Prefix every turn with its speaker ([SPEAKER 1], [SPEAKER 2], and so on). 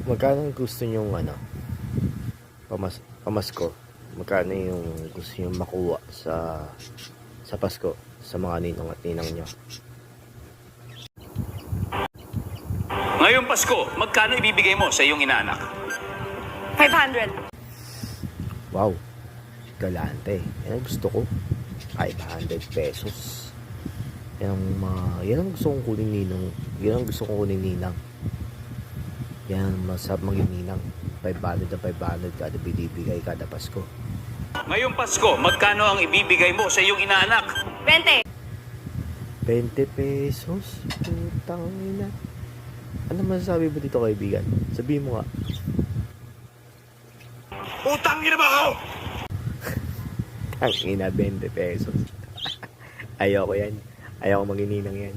[SPEAKER 1] Magkano gusto nyong pamasko? Magkano yung gusto nyong makuha sa Pasko sa mga ninong at ninang nyo?
[SPEAKER 2] Ngayong Pasko, magkano ibibigay mo sa iyong inaanak?
[SPEAKER 3] 500.
[SPEAKER 1] Wow, galante. Yan ang gusto ko. 500 pesos. Yan ang gusto kong kunin ninong. Yan ang gusto kong kunin ninang. Yan ang masarap maging ninang. 500 na 500 kada binibigay kada Pasko.
[SPEAKER 2] Ngayong Pasko, magkano ang ibibigay mo sa iyong inaanak?
[SPEAKER 3] 20.
[SPEAKER 1] 20 pesos? Putang ina. Ano masasabi mo dito, kaibigan? Sabihin mo nga.
[SPEAKER 2] Utang ina ba ako?
[SPEAKER 1] Ang ina, 20 pesos. Ayoko yan. Ayoko magininang yan.